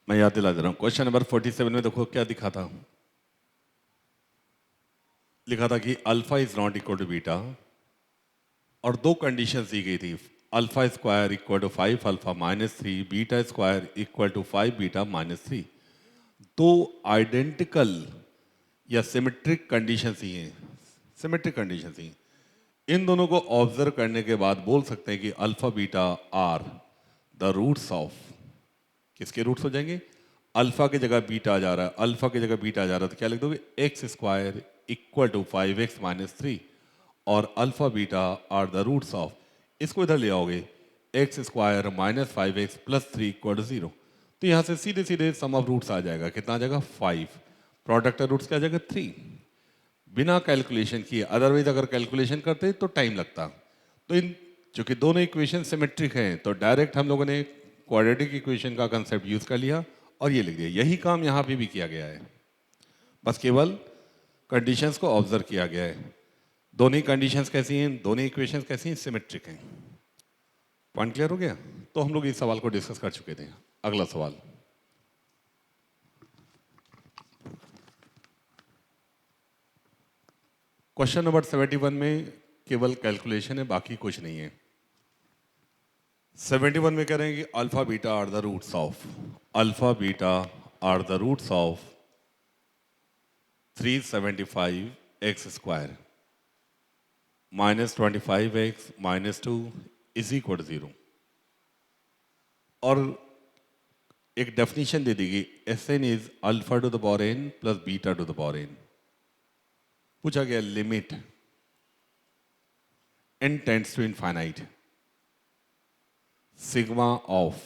मैं याद दिला दे रहा हूँ। क्वेश्चन नंबर 47 में देखो क्या दिखा था, लिखा था कि alpha is not equal to beta और दो कंडीशंस दी गई थी, alpha square equal to 5 alpha minus 3, beta square equal to 5 beta minus 3। दो आइडेंटिकल या सिमेट्रिक कंडीशंस ही हैं, सिमेट्रिक कंडीशंस ही। इन दोनों को ऑब्जर्व करने के बाद बोल सकते हैं कि alpha beta are the roots of, किसके रूट्स हो जाएंगे? अल्फा की जगह बीटा आ जा रहा है, अल्फा की जगह बीटा आ जा रहा है तो क्या लिख दोगे? X square equal to 5x minus 3 और alpha beta are the roots of, इसको इधर ले आओगे, X square minus 5x plus 3 equal to 0। तो यहाँ से सीधे सीधे सम ऑफ रूट्स आ जाएगा, कितना आ जाएगा? 5। प्रोडक्ट ऑफ रूट्स क्या आ जाएगा? 3, बिना कैलकुलेशन किए। अदरवाइज अगर कैलकुलेशन करते तो टाइम लगता। तो इन चूंकि दोनों इक्वेशन सिमेट्रिक हैं तो डायरेक्ट हम लोगों ने क्वाड्रेटिक इक्वेशन का कंसेप्ट यूज कर लिया और ये लिख दिया। यही काम यहाँ पे भी किया गया है, बस केवल कंडीशंस को ऑब्जर्व किया गया है। दोनों ही कंडीशंस कैसी हैं, दोनों इक्वेशंस कैसी हैं? सिमेट्रिक हैं। पॉइंट क्लियर हो गया? तो हम लोग इस सवाल को डिस्कस कर चुके थे। अगला सवाल, क्वेश्चन नंबर 71 में केवल कैलकुलेशन है, बाकी कुछ नहीं है। 71 में कह रहे हैं कि alpha beta are the roots of, alpha beta are the roots of 375 X square minus 25x minus 2 is equal to 0। और एक डेफिनेशन दे दी गई, S N is alpha to the power N plus beta to the power N. पूछा गया limit N tends to infinite sigma of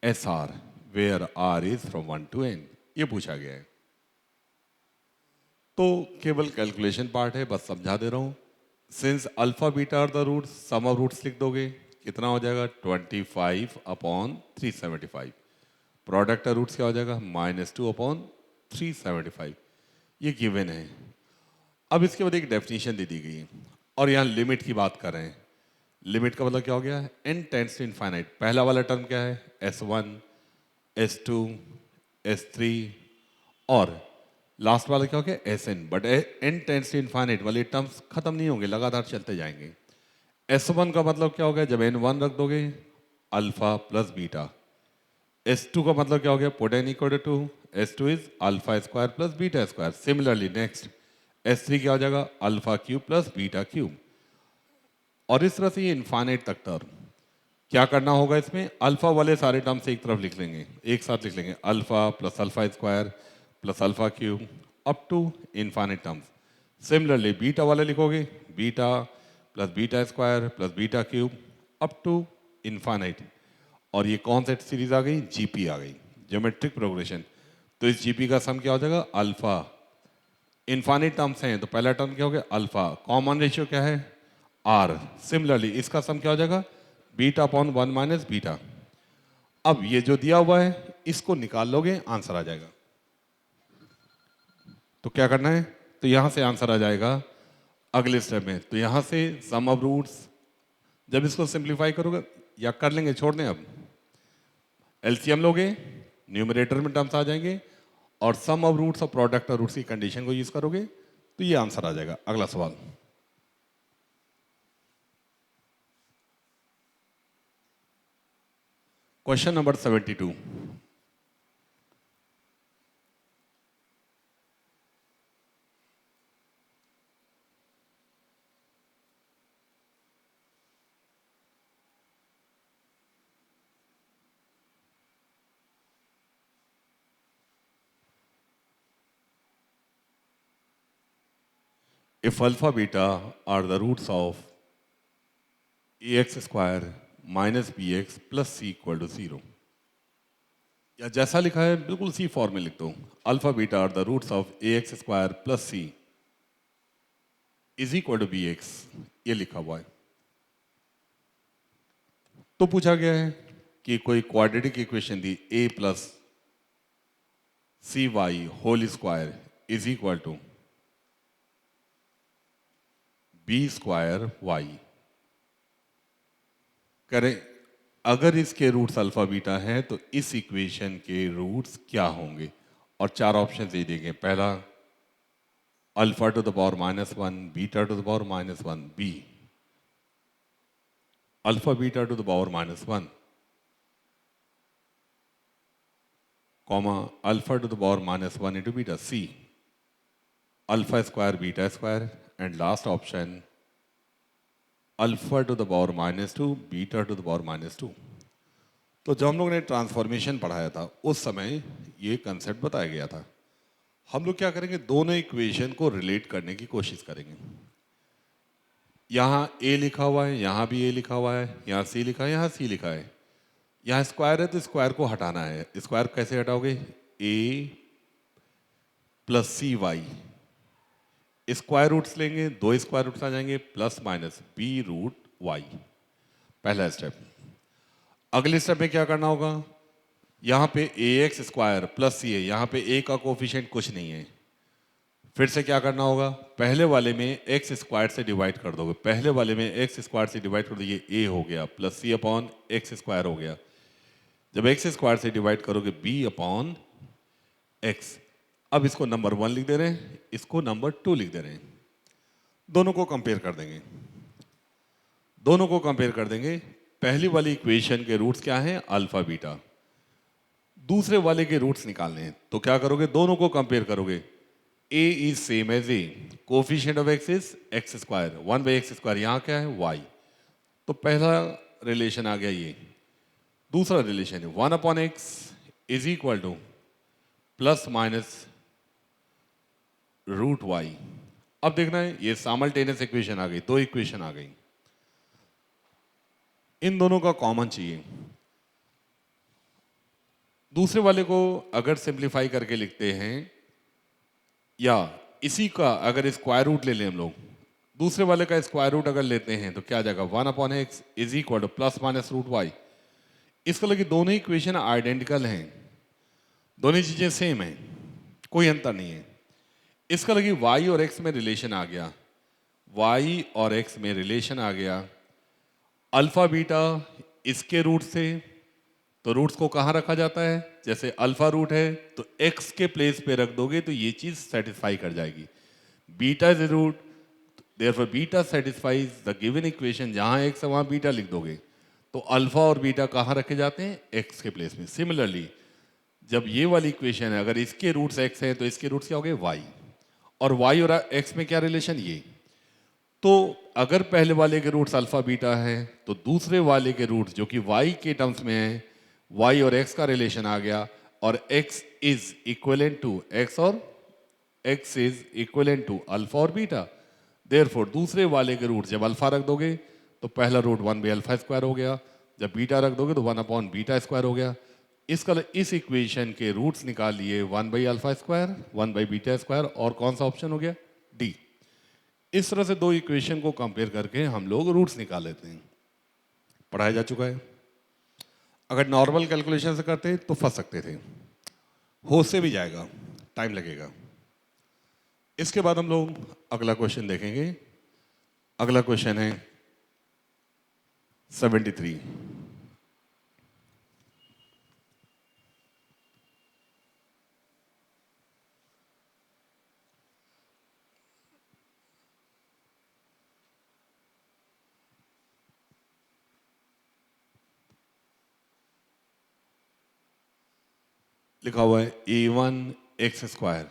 S R where R is from 1 to n, ये पूछा गया है। तो केवल कैलकुलेशन पार्ट है, बस समझा दे रहा हूं। Since alpha beta are the roots, sum of roots लिख दोगे, कितना हो जाएगा? 25 अपॉन 375। प्रोडक्ट ऑफ रूट्स क्या हो जाएगा? -2 अपॉन 375। ये गिवन है। अब इसके बाद एक डेफिनेशन दे दी गई है और यहाँ लिमिट की बात कर रहे हैं। लिमिट का मतलब क्या हो गया? n tends to infinite. पहला वाला टर्म क्या है? s1 s2 s3 और लास्ट वाला क्या हो गया? sn। But n tends to infinite वाले टर्म्स खत्म नहीं होंगे, लगातार चलते जाएंगे। s1 का मतलब क्या हो गया? जब n1 रख दोगे अल्फा प्लस बीटा। s2 का मतलब क्या हो गया? Put n equal to 2, s2 is alpha square plus beta square. Similarly next s3 क्या हो जाएगा? Alpha cube plus beta cube. और इस तरह से ये इनफाइनाइट तक टर्म। क्या करना होगा इसमें? अल्फा वाले सारे टर्म्स एक तरफ लिख लेंगे, एक साथ लिख लेंगे, alpha plus alpha square plus alpha cube up to infinite terms. Similarly beta वाले लिखोगे, beta plus beta square plus beta cube up to infinite. और ये कौन सी सीरीज आ गई? जीपी आ गई, ज्योमेट्रिक प्रोग्रेशन। तो इस जीपी का सम क्या हो जाएगा? अल्फा। इनफाइनाइट टर्म्स हैं तो पहला टर्म क्या हो गया? अल्फा। कॉमन रेशियो क्या है? आर। सिमिलरली इसका सम क्या हो जाएगा? Beta upon 1 minus beta. अब ये जो दिया हुआ है इसको निकाल लोगे, आंसर आ जाएगा। तो क्या करना है? तो यहां से आंसर आ जाएगा अगले स्टेप में। तो यहां से सम ऑफ रूट्स, जब इसको सिंप्लीफाई करोगे या कर लेंगे, छोड़ दें, अब एलसीएम लोगे, न्यूमरेटर में टर्म्स आ जाएंगे और सम ऑफ रूट्स और प्रोडक्ट ऑफ रूट्स की कंडीशन को यूज करोगे तो ये आंसर आ जाएगा। अगला सवाल, question number 72। If alpha beta are the roots of ax square minus bx plus c equal to 0, या जैसा लिखा है बिल्कुल सी फॉर्म में लिख दो, alpha beta are the roots of ax square plus C is equal to bx, ये लिखा हुआ है। तो पूछा गया है कि कोई क्वाड्रेटिक इक्वेशन दी, a plus C Y whole square is equal to B square Y. करें अगर इसके रूट्स अल्फा बीटा है तो इस इक्वेशन के रूट्स क्या होंगे, और चार ऑप्शन दे देंगे। पहला alpha to the power -1, beta to the power -1, B alpha beta to the power -1, comma alpha to the power -1 into beta, C alpha square beta square, and last option alpha to the power -2, beta to the power -2। तो जब हम लोग ने transformation पढ़ाया था उस समय ये कंसेप्ट बताया गया था। हम लोग क्या करेंगे, दोनों इक्वेशन को रिलेट करने की कोशिश करेंगे। यहाँ ए लिखा हुआ है, यहाँ भी ए लिखा हुआ है, यहाँ सी लिखा है, यहाँ सी लिखा है, यहाँ स्क्वायर है तो स्क्वायर को हटाना है। स्क्वायर कैसे हटाओगे, A plus C Y, square roots लेंगे, दो स्क्वायर रूट्स आ जाएंगे, plus minus B root Y, पहला स्टेप। अगले स्टेप में क्या करना होगा, यहाँ पे A X square plus C है, यहाँ पे ए का कोफिशिएंट कुछ नहीं है, फिर से क्या करना होगा, पहले वाले में एक्स स्क्वायर से डिवाइड कर दोगे, पहले वाले में एक्स स्क्वायर से डिवाइड कर दो, ये ए हो गया, प्लस सी अपॉन एक्स स्क्वायर हो गया। जब एक्स स्क्वायर से डिवाइड करोगे बी अपॉन एक्स। अब इसको नंबर 1 लिख दे रहे हैं, इसको नंबर 2 लिख दे रहे हैं, दोनों को कंपेयर कर देंगे, दोनों को कंपेयर कर देंगे। पहली वाली इक्वेशन के रूट्स क्या हैं, अल्फा बीटा, दूसरे वाले के रूट्स निकालने हैं, तो क्या करोगे, दोनों को कंपेयर करोगे। a is same as A, coefficient of x is X square, 1/x square, यहाँ क्या है y, तो पहला रिलेशन आ गया ये। दूसरा रिलेशन है 1/x is equal to plus minus root y। अब देखना है, ये सामल्टेनियस इक्वेशन आ गई, दो इक्वेशन आ गई, इन दोनों का कॉमन चाहिए। दूसरे वाले को अगर सिंप्लीफाई करके लिखते हैं, या इसी का अगर स्क्वायर रूट ले लें हम लोग, दूसरे वाले का स्क्वायर रूट अगर लेते हैं तो क्या आ जाएगा, 1/x is equal to plus minus root Y. इसका लगे दोनों इक्वेशन आइडेंटिकल हैं, दोनों चीजें सेम हैं, कोई अंतर नहीं है। इसका लगे y और x में रिलेशन आ गया, y और x में रिलेशन आ गया, अल्फा बीटा इसके रूट से, तो रूट्स को कहाँ रखा जाता है, जैसे अल्फा रूट है तो x के प्लेस पे रख दोगे तो ये चीज सेटिस्फाई कर जाएगी। Beta is a root, therefore beta satisfies the given equation, जहाँ x है वहाँ बीटा लिख दोगे, तो अल्फा और बीटा कहाँ रखे जाते हैं, x के प्लेस में। सिमिलरली जब ये वाली इक्वेशन है, अगर इसके रूट्स x है तो इसके रूट्स क्या हो गए, y, और y और x में क्या रिलेशन, ये। तो अगर पहले वाले के रूट्स अल्फा बीटा है तो दूसरे वाले के रूट्स जो कि y के टर्म्स में है, y और x का रिलेशन आ गया, और x is equivalent to x, और x is equivalent to alpha और बीटा। देयरफॉर दूसरे वाले के रूट जब अल्फा रख दोगे तो पहला रूट 1/अल्फा स्क्वायर हो गया, जब बीटा रख दोगे तो 1/बीटा स्क्वायर हो गया। इसका इस इक्वेशन के रूट्स निकाल लिए, 1/अल्फा स्क्वायर, 1/बीटा स्क्वायर, और कौन सा ऑप्शन हो गया, डी। इस तरह से दो इक्वेशन को कंपेयर करके हम लोग रूट्स निकाल लेते हैं, पढ़ाया जा चुका है। अगर नॉर्मल कैलकुलेशन से करते तो फंस सकते थे, हो से भी जाएगा, टाइम लगेगा। इसके बाद हम लोग अगला क्वेश्चन देखेंगे। अगला क्वेश्चन है 73। लिखा हुआ है a1x square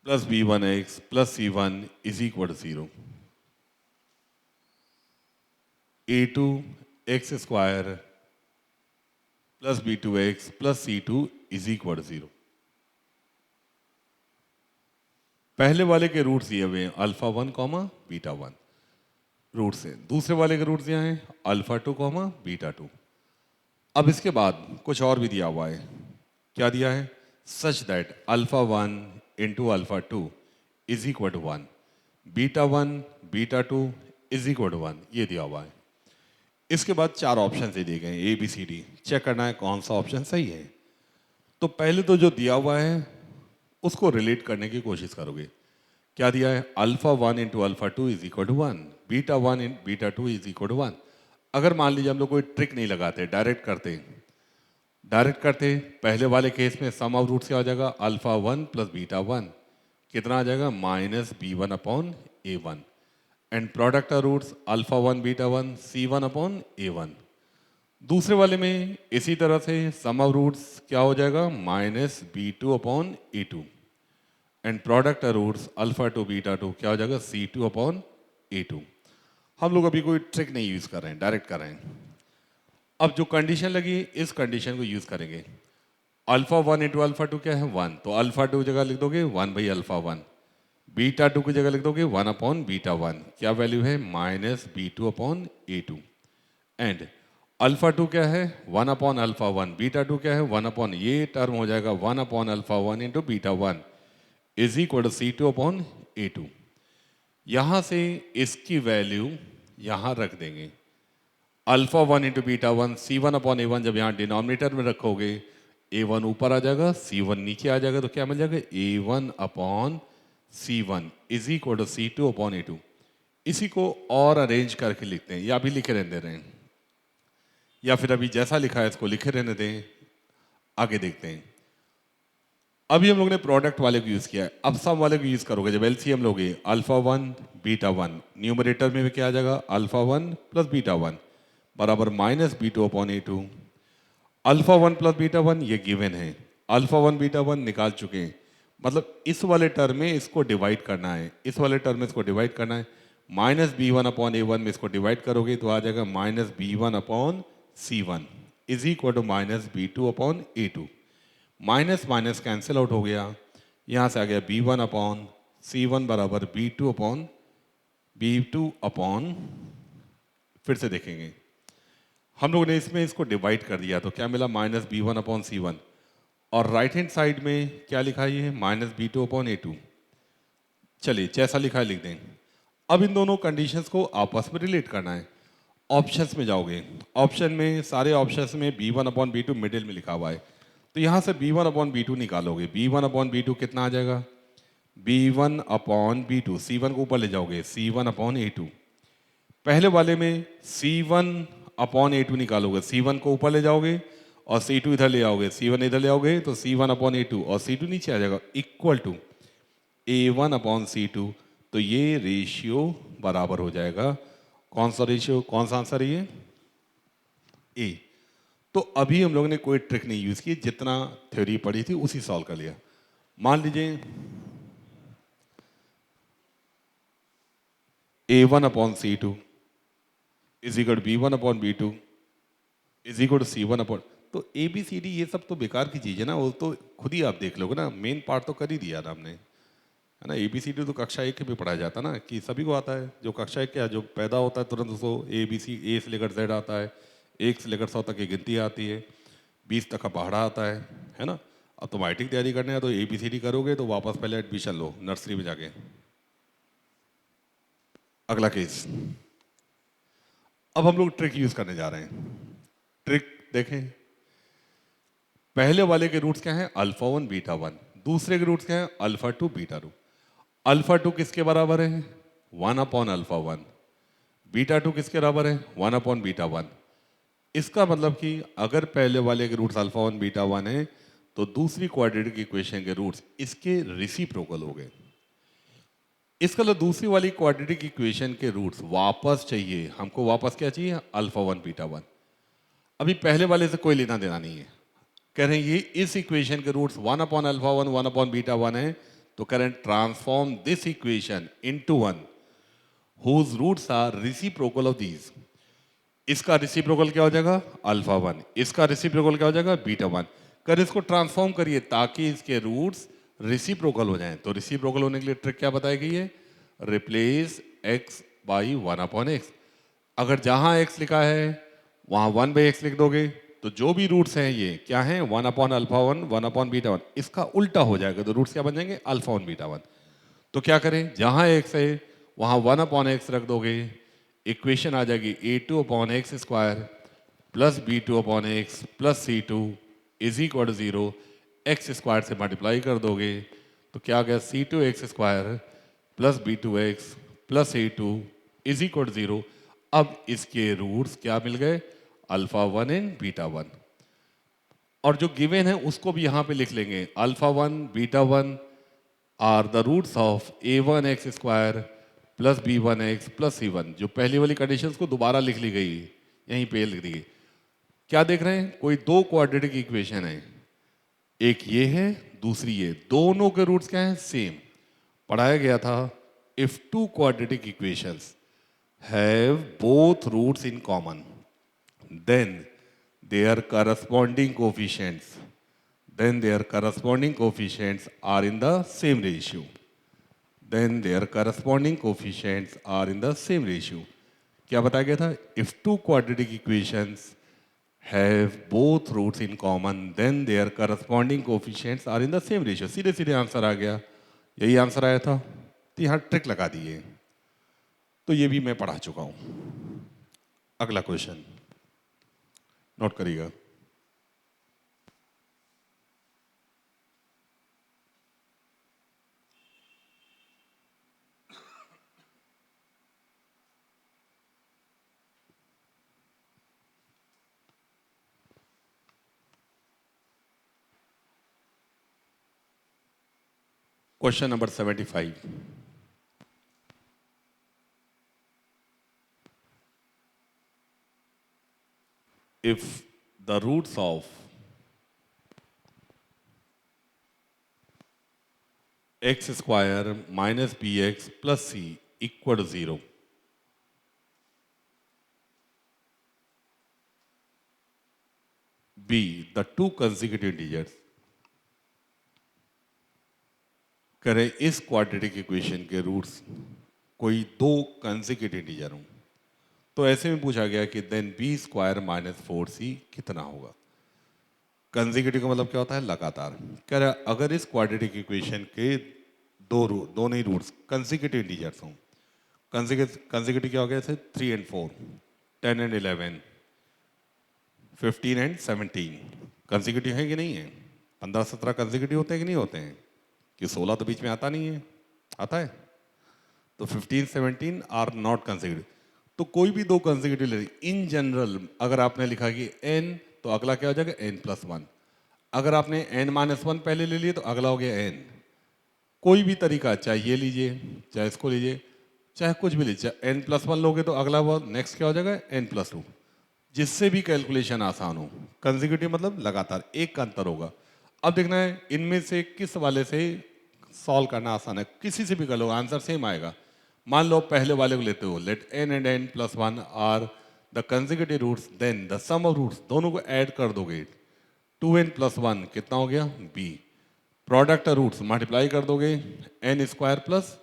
plus b1x plus c1 is equal to 0, a2x square plus b2x plus c2 is equal to 0। पहले वाले के रूट्स दिए हुए हैं अल्फा 1 कॉमा बीटा 1 रूट से, दूसरे वाले के रूट्स दिए हैं अल्फा 2 कॉमा बीटा 2। अब इसके बाद कुछ और भी दिया हुआ है, क्या दिया है, such that alpha 1 into alpha 2 is equal to 1, beta 1 beta 2 is equal to 1, ये दिया हुआ है। इसके बाद चार ऑप्शन से दिए गए ABCD, चेक करना है कौन सा ऑप्शन सही है। तो पहले तो जो दिया हुआ है उसको रिलेट करने की कोशिश करोगे। क्या दिया है, alpha 1 into alpha 2 is equal to 1, beta 1 in beta 2 is equal to 1। अगर मान लीजिए हम लोग कोई ट्रिक नहीं लगाते, डायरेक्ट करते पहले वाले केस में सम ऑफ रूट्स क्या हो जाएगा, alpha one plus beta one कितना आ जाएगा, minus B one upon A one, and product of roots alpha one beta one C one upon A one. दूसरे वाले में इसी तरह से सम ऑफ रूट्स क्या हो जाएगा, minus B two upon A two, and product of roots alpha two beta two क्या हो जाएगा, C two upon A two. हम लोग अभी कोई ट्रिक नहीं यूज़ कर रहे हैं, डायरेक्ट कर रहे हैं। अब जो कंडीशन लगी इस कंडीशन को यूज़ करेंगे। Alpha one into alpha two क्या है, वन, तो अल्फा टू की जगह लिख दोगे one by alpha one, beta two की जगह लिख दोगे वन अपॉन बीटा वन, क्या वैल्यू है, minus B two upon A two, and alpha two क्या है, one upon alpha one, beta two क्या है, वन अपॉन, ये टर्म हो जाएगा one upon alpha one into beta one is equal to C two upon A two. यहाँ से इसकी वैल्यू यहाँ रख देंगे, alpha one into beta one C one upon A one, जब यहाँ डिनोमिनेटर में रखोगे ए वन ऊपर आ जाएगा, सी वन नीचे आ जाएगा, तो क्या मिल जाएगा, A one upon C one is equal to C two upon A two. इसी को और अरेंज करके लिखते हैं, या अभी लिखे रहने दे रहे हैं, या फिर अभी जैसा लिखा है इसको लिखे रहने दें, आगे देखते हैं। अभी हम लोग ने प्रोडक्ट वाले को यूज़ किया है, अब सम वाले को यूज़ करोगे, जब एलसीएम लोगे alpha one beta one, numerator में भी क्या आ जाएगा, alpha one plus beta one बराबर minus B two upon A two. Alpha one plus beta one ये गिवन है, अल्फा वन बीटा वन निकाल चुके हैं, मतलब इस वाले टर्म में इसको डिवाइड करना है, इस वाले टर्म में इसको डिवाइड करना है, minus B one upon A one में इसको डिवाइड करोगे तो आ जाएगा minus B one upon C one is equal to minus B two upon A two. Minus minus cancel out हो गया, यहाँ से आ गया B one upon C one बराबर बी टू अपॉन, फिर से देखेंगे हम लोगों ने इसमें इसको डिवाइड कर दिया तो क्या मिला, minus B one upon C one, और राइट हैंड साइड में क्या लिखा है, ये minus B two upon A two. चलिए जैसा लिखा है लिख दें। अब इन दोनों कंडीशंस को आपस में रिलेट करना है। ऑप्शंस में जाओगे, ऑप्शन में सारे ऑप्शंस में B one upon B two middle में लिखा हुआ है, तो यहाँ से B one upon B two निकालोगे, B one upon B two कितना आ जाएगा, B one upon B two, C one को ऊपर ले जाओगे C one upon A two. पहले वाले में C one upon A two निकालोगे, सी वन को ऊपर ले जाओगे और सी टू इधर ले आओगे, सी वन इधर ले आओगे तो C one upon A two और सी टू नीचे आ जाएगा, equal to A one upon C two. तो ये रेशियो बराबर हो जाएगा, कौन सा रेशियो, कौन सा आंसर है ये, ए। तो अभी हम लोगों ने कोई ट्रिक नहीं यूज की, जितना थ्योरी पढ़ी थी उसी सॉल्व कर लिया। मान लीजिए A one upon C two is equal B one upon B two is equal to C one upon, तो ए बी सी डी ये सब तो बेकार की चीज़ है ना, वो तो खुद ही आप देख लोगे ना, मेन पार्ट तो कर ही दिया ना हमने, है ना। ए बी सी डी तो कक्षा एक में पढ़ाया जाता ना, कि सभी को आता है, जो कक्षा एक क्या जो पैदा होता है तुरंत उसको ए बी सी, ए से लेकर जेड आता है, एक से लेकर 100 तक की गिनती आती है, 20 तक का पहाड़ा आता है ना। अब तो मैट्रिक तैयारी करने है तो ए बी सी डी करोगे तो वापस पहले एडमिशन लो नर्सरी में जाके। अगला केस, अब हम लोग ट्रिक यूज करने जा रहे हैं। ट्रिक देखें, पहले वाले के रूट्स क्या हैं, अल्फा वन बीटा वन, दूसरे के रूट्स क्या हैं, alpha two beta to. Alpha two किसके बराबर है, one upon alpha one, beta to किसके बराबर है, वन अपॉन बीटा वन। इसका मतलब कि अगर पहले वाले के roots alpha one beta one है तो दूसरी क्वाड्रेटिक इक्वेशन के रूट्स इसके रेसिप्रोकल हो गए। इसका मतलब दूसरी वाली क्वाड्रेटिक इक्वेशन के रूट्स वापस चाहिए हमको, वापस क्या चाहिए, अल्फा वन बीटा वन। अभी पहले वाले से कोई लेना देना नहीं है, कह रहे हैं ये इस इक्वेशन के roots one upon alpha one one upon beta one है, तो कह रहे हैं transform this equation into one whose roots are reciprocal of these. इसका रेसिप्रोकल क्या हो जाएगा, अल्फा वन, इसका रेसिप्रोकल क्या हो जाएगा, बीटा वन। कर इसको ट्रांसफॉर्म करिए ताकि इसके रूट्स रेसिप्रोकल हो जाएं। तो रेसिप्रोकल होने के लिए ट्रिक क्या बताई गई है, replace x by one upon x. अगर जहां x लिखा है वहां वन बाई एक्स लिख दोगे तो जो भी रूट्स हैं ये क्या हैं, one upon alpha one one upon beta one, इसका उल्टा हो जाएगा तो रूट्स क्या बन जाएंगे, अल्फा वन बीटा वन। तो क्या करें, जहां x है वहां वन अपॉन एक्स रख दोगे, इक्वेशन आ जाएगी A two upon X square plus B two upon X plus C two is equal to zero. X square से मल्टीप्लाई कर दोगे तो क्या आ गया, C two X square plus B two X plus A two is equal to zero. अब इसके roots क्या मिल गए, अल्फा 1 एंड बीटा 1, और जो गिवन है उसको भी यहाँ पे लिख लेंगे, alpha 1 beta 1 are the roots of a1x square plus b1x plus c1। जो पहली वाली कंडीशंस को दोबारा लिख ली गई, यहीं पे लिख दी गई। क्या देख रहे हैं, कोई दो क्वाड्रेटिक इक्वेशन है, एक ये है दूसरी ये, दोनों के रूट्स क्या हैं, सेम। पढ़ाया गया था, if two quadratic equations have both roots in common then their corresponding coefficients are in the same ratio, क्या बताया गया था, if two quadratic equations have both roots in common then their corresponding coefficients are in the same ratio। सीधे सीधे answer आ गया, यही answer आया था, तो यहाँ ट्रिक लगा दिए, तो ये भी मैं पढ़ा चुका हूं। अगला क्वेश्चन नोट करिएगा। Question number 75, if the roots of x square minus bx plus c equal to 0, b the two consecutive integers, करें इस क्वाड्रेटिक इक्वेशन के रूट्स कोई दो कंसेक्यूटिव इंटीजर हों, तो ऐसे में पूछा गया कि then B square minus 4c कितना होगा। कंसेक्यूटिव का मतलब क्या होता है, लगातार। कह रहा अगर इस क्वाड्रेटिक इक्वेशन के दोनों ही रूट्स कंसेक्यूटिव इंटीजर्स हों, कंसेक्यूटिव क्या हो गया, 3 and 4, 10 and 11, 15 and 17 कंसेक्यूटिव है कि नहीं है, 15-17 कंसेक्यूटिव होते हैं कि नहीं होते हैं, कि 16 तो बीच में आता नहीं है, आता है, तो 15-17 आर नॉट कंसेक्यूटिव। तो कोई भी दो कंसेक्यूटिव ले, इन जनरल अगर आपने लिखा कि n, तो अगला क्या हो जाएगा n+1। अगर आपने n-1 पहले ले लिए तो अगला हो गया n। कोई भी तरीका, चाहे ये लीजिए चाहे इसको लीजिए चाहे कुछ भी लीजिए, चाहे n+1 लोगे तो अगला वो नेक्स्ट क्या हो जाएगा n+2, जिससे भी कैलकुलेशन आसान हो। कंसेक्यूटिव मतलब लगातार, एक का अंतर होगा। अब देखना है इनमें से किस वाले से सॉल्व करना आसान है, किसी से भी कर लो आंसर सेम आएगा। मान लो पहले वाले को लेते हो, let n and n+1 are the consecutive roots, then the sum of roots, दोनों को ऐड कर दोगे, 2n+1 कितना हो गया b, प्रोडक्ट रूट्स मल्टीप्लाई कर दोगे, n² plus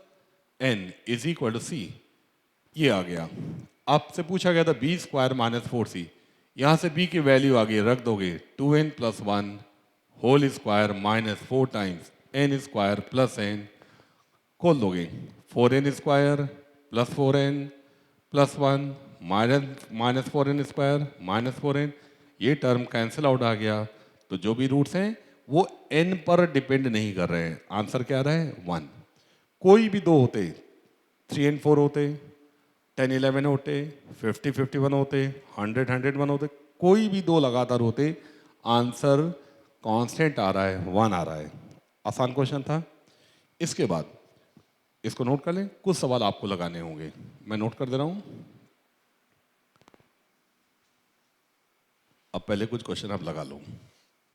n is equal to c, ये आ गया। आपसे पूछा गया था b स्क्वायर माइनस 4c, यहाँ से b की वैल्यू आ गई, रख दोगे 2n+1 whole square minus 4 times n² plus n, खोल दोगे 4n² plus 4n plus 1 minus 4n² minus 4n, ये टर्म कैंसिल आउट आ गया। तो जो भी रूट्स हैं वो n पर डिपेंड नहीं कर रहे हैं, आंसर क्या आ रहा है 1। कोई भी दो होते, 3 and 4 होते, 10-11 होते, 50-51 होते, 100-101 होते, कोई भी दो लगातार होते, आंसर कांस्टेंट आ रहा है, 1 आ रहा है। आसान क्वेश्चन था। इसके बाद इसको नोट कर लें, कुछ सवाल आपको लगाने होंगे, मैं नोट कर दे रहा हूं। अब पहले कुछ क्वेश्चन आप लगा लो।